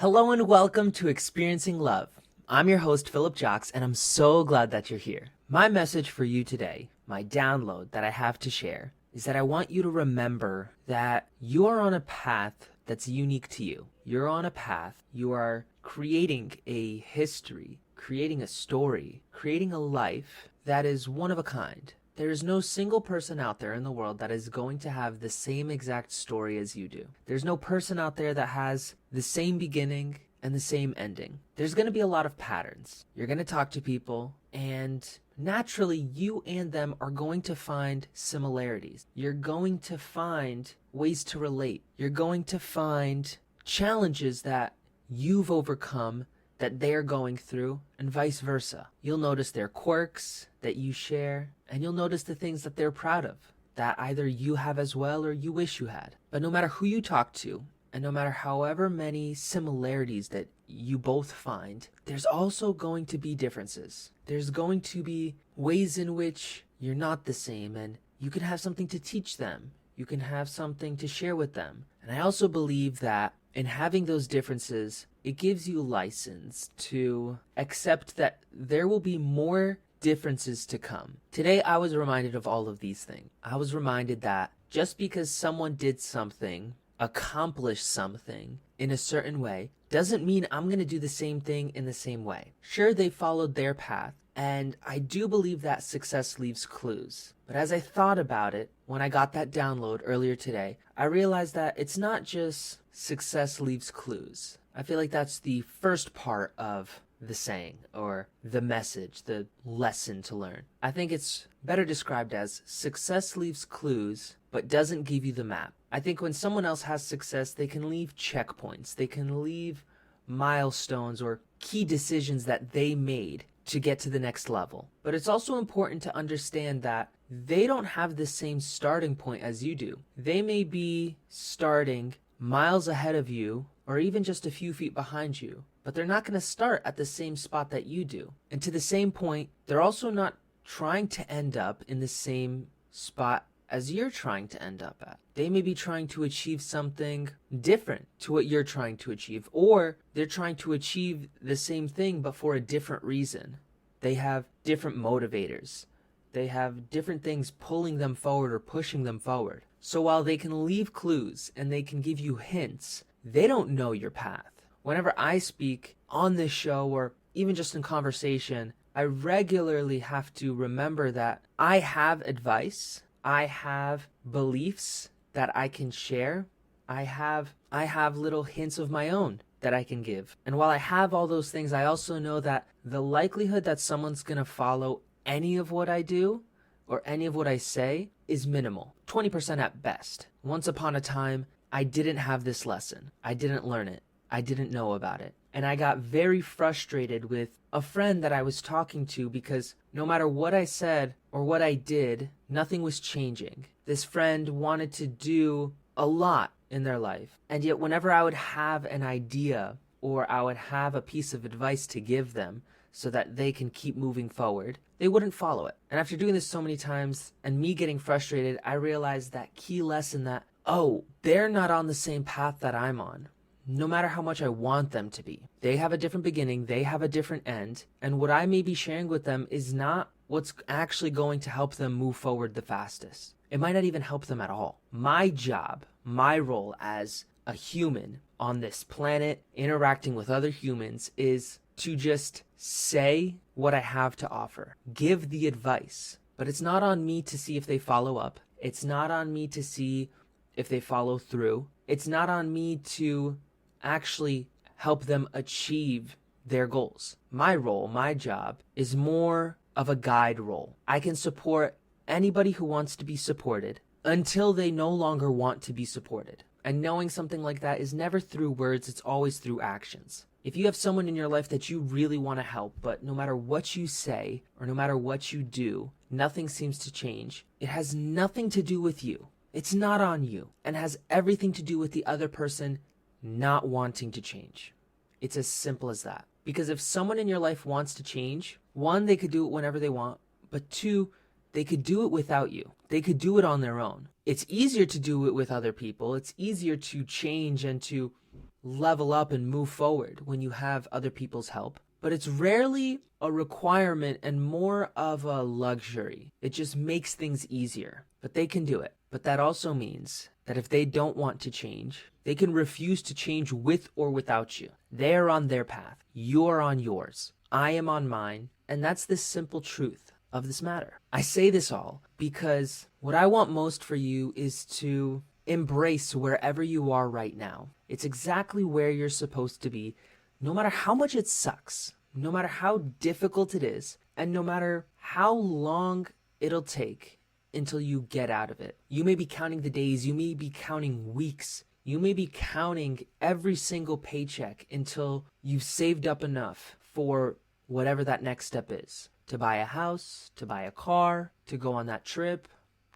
Hello and welcome to Experiencing Love. I'm your host, Philip Jocks, and I'm so glad that you're here. My message for you today, my download that I have to share, is that I want you to remember that you are on a path that's unique to you. You're on a path. You are creating a history, creating a story, creating a life that is one of a kind. There is no single person out there in the world that is going to have the same exact story as you do. There's no person out there that has the same beginning and the same ending. There's going to be a lot of patterns. You're going to talk to people, and naturally, you and them are going to find similarities. You're going to find ways to relate. You're going to find challenges that you've overcome that they're going through, and vice versa. You'll notice their quirks that you share, and you'll notice the things that they're proud of, that either you have as well or you wish you had. But no matter who you talk to, and no matter however many similarities that you both find, there's also going to be differences. There's going to be ways in which you're not the same, and you can have something to teach them. You can have something to share with them. And I also believe that in having those differences, it gives you license to accept that there will be more differences to come. Today, I was reminded of all of these things. I was reminded that just because someone did something, accomplished something in a certain way, doesn't mean I'm going to do the same thing in the same way. Sure, they followed their path, and I do believe that success leaves clues. But as I thought about it, when I got that download earlier today, I realized that it's not just success leaves clues. I feel like that's the first part of the saying or the message, the lesson to learn. I think it's better described as success leaves clues but doesn't give you the map. I think when someone else has success, they can leave checkpoints, they can leave milestones or key decisions that they made to get to the next level. But it's also important to understand that they don't have the same starting point as you do. They may be starting miles ahead of you or even just a few feet behind you, but they're not going to start at the same spot that you do. And to the same point, they're also not trying to end up in the same spot as you're trying to end up at. They may be trying to achieve something different to what you're trying to achieve, or they're trying to achieve the same thing but for a different reason. They have different motivators. They have different things pulling them forward or pushing them forward. So while they can leave clues and they can give you hints, they don't know your path. Whenever I speak on this show or even just in conversation, I regularly have to remember that I have advice. I have beliefs that I can share. I have little hints of my own that I can give. And while I have all those things, I also know that the likelihood that someone's going to follow any of what I do or any of what I say is minimal, 20% at best. Once upon a time, I didn't have this lesson. I didn't learn it. I didn't know about it. And I got very frustrated with a friend that I was talking to because no matter what I said or what I did, nothing was changing. This friend wanted to do a lot in their life. And yet whenever I would have an idea or I would have a piece of advice to give them so that they can keep moving forward, they wouldn't follow it. And after doing this so many times and me getting frustrated, I realized that key lesson that, oh, they're not on the same path that I'm on. No matter how much I want them to be. They have a different beginning, they have a different end, and what I may be sharing with them is not what's actually going to help them move forward the fastest. It might not even help them at all. My job, my role as a human on this planet, interacting with other humans, is to just say what I have to offer. Give the advice. But it's not on me to see if they follow up. It's not on me to see if they follow through. It's not on me to actually help them achieve their goals. My role, my job, is more of a guide role. I can support anybody who wants to be supported until they no longer want to be supported. And knowing something like that is never through words, it's always through actions. If you have someone in your life that you really want to help, but no matter what you say or no matter what you do, nothing seems to change, it has nothing to do with you. It's not on you and has everything to do with the other person not wanting to change. It's as simple as that. Because if someone in your life wants to change, one, they could do it whenever they want, but two, they could do it without you. They could do it on their own. It's easier to do it with other people. It's easier to change and to level up and move forward when you have other people's help, but it's rarely a requirement and more of a luxury. It just makes things easier, but they can do it. But that also means that if they don't want to change, they can refuse to change with or without you. They are on their path. You're on yours. I am on mine. And that's the simple truth of this matter. I say this all because what I want most for you is to embrace wherever you are right now. It's exactly where you're supposed to be, no matter how much it sucks, no matter how difficult it is, and no matter how long it'll take until you get out of it. You may be counting the days, you may be counting weeks, you may be counting every single paycheck until you've saved up enough for whatever that next step is. To buy a house, to buy a car, to go on that trip,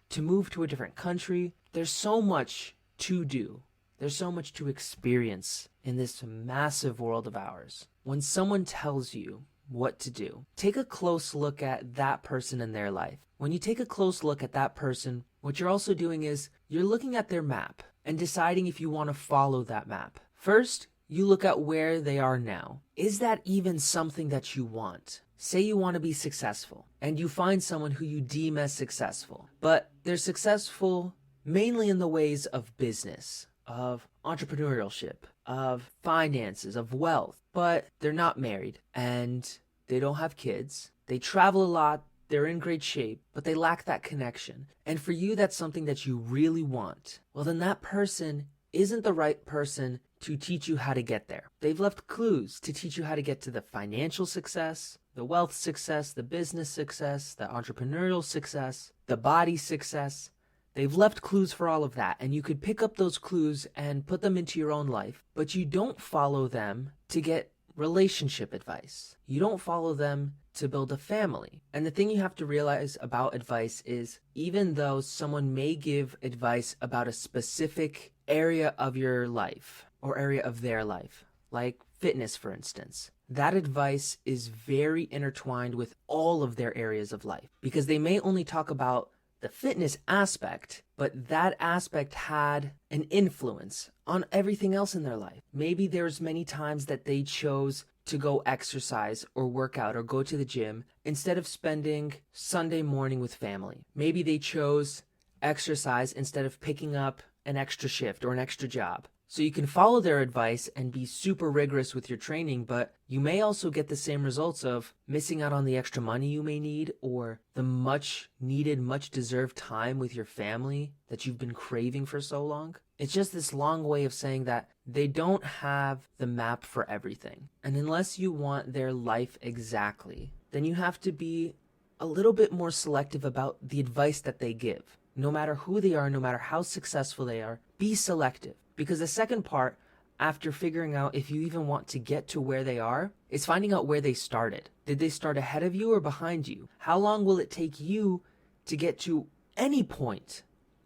to move to a different country. There's so much to do. There's so much to experience in this massive world of ours. When someone tells you what to do, take a close look at that person in their life. When you take a close look at that person, what you're also doing is you're looking at their map and deciding if you want to follow that map. First, you look at where they are now. Is that even something that you want? Say you want to be successful and you find someone who you deem as successful, but they're successful mainly in the ways of business, of entrepreneurship, of finances, of wealth, but they're not married and they don't have kids. They travel a lot. They're in great shape, but they lack that connection. And for you, that's something that you really want. Well, then that person isn't the right person to teach you how to get there. They've left clues to teach you how to get to the financial success, the wealth success, the business success, the entrepreneurial success, the body success. They've left clues for all of that, and you could pick up those clues and put them into your own life, but you don't follow them to get relationship advice. You don't follow them to build a family. And the thing you have to realize about advice is, even though someone may give advice about a specific area of your life or area of their life, like fitness, for instance, that advice is very intertwined with all of their areas of life, because they may only talk about the fitness aspect, but that aspect had an influence on everything else in their life. Maybe there's many times that they chose to go exercise or work out or go to the gym instead of spending Sunday morning with family. Maybe they chose exercise instead of picking up an extra shift or an extra job. So you can follow their advice and be super rigorous with your training, but you may also get the same results of missing out on the extra money you may need, or the much needed, much deserved time with your family that you've been craving for so long. It's just this long way of saying that they don't have the map for everything. And unless you want their life exactly, then you have to be a little bit more selective about the advice that they give. No matter who they are, no matter how successful they are, be selective. Because the second part, after figuring out if you even want to get to where they are, is finding out where they started. Did they start ahead of you or behind you? How long will it take you to get to any point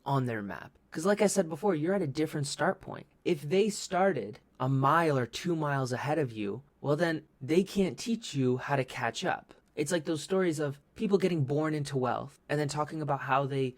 on their map? Because like I said before, you're at a different start point. If they started a mile or 2 miles ahead of you, well then they can't teach you how to catch up. It's like those stories of people getting born into wealth and then talking about how they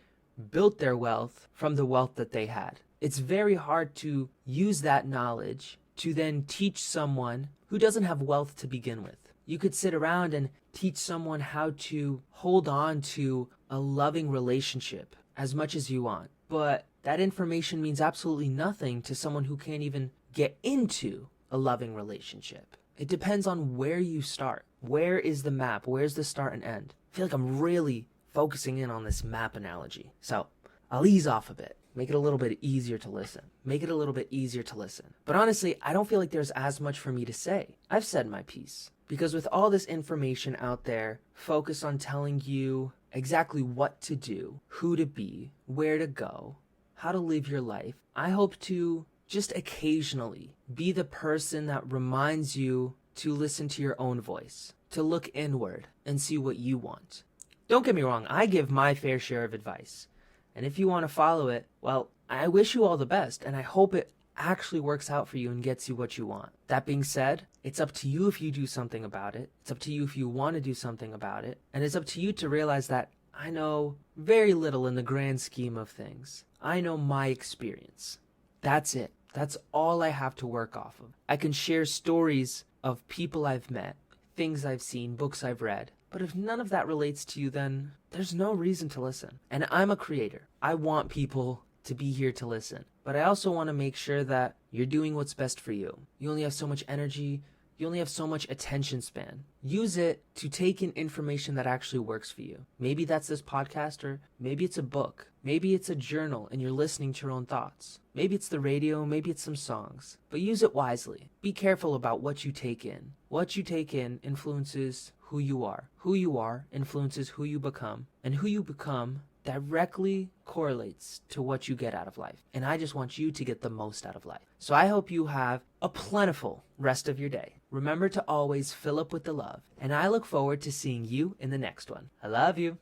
built their wealth from the wealth that they had. It's very hard to use that knowledge to then teach someone who doesn't have wealth to begin with. You could sit around and teach someone how to hold on to a loving relationship as much as you want, but that information means absolutely nothing to someone who can't even get into a loving relationship. It depends on where you start. Where is the map? Where's the start and end? I feel like I'm really focusing in on this map analogy. So I'll ease off a bit. Make it a little bit easier to listen. Make it a little bit easier to listen. But honestly, I don't feel like there's as much for me to say. I've said my piece. Because with all this information out there, focus on telling you exactly what to do, who to be, where to go, how to live your life. I hope to just occasionally be the person that reminds you to listen to your own voice, to look inward and see what you want. Don't get me wrong, I give my fair share of advice. And if you want to follow it, well, I wish you all the best, and I hope it actually works out for you and gets you what you want. That being said, it's up to you if you do something about it. It's up to you if you want to do something about it. And it's up to you to realize that I know very little in the grand scheme of things. I know my experience. That's it. That's all I have to work off of. I can share stories of people I've met, things I've seen, books I've read. But if none of that relates to you, then there's no reason to listen. And I'm a creator. I want people to be here to listen. But I also want to make sure that you're doing what's best for you. You only have so much energy. You only have so much attention span. Use it to take in information that actually works for you. Maybe that's this podcast, or maybe it's a book. Maybe it's a journal and you're listening to your own thoughts. Maybe it's the radio, maybe it's some songs. But use it wisely. Be careful about what you take in. What you take in influences who you are. Who you are influences who you become. And who you become directly correlates to what you get out of life. And I just want you to get the most out of life. So I hope you have a plentiful rest of your day. Remember to always fill up with the love. And I look forward to seeing you in the next one. I love you.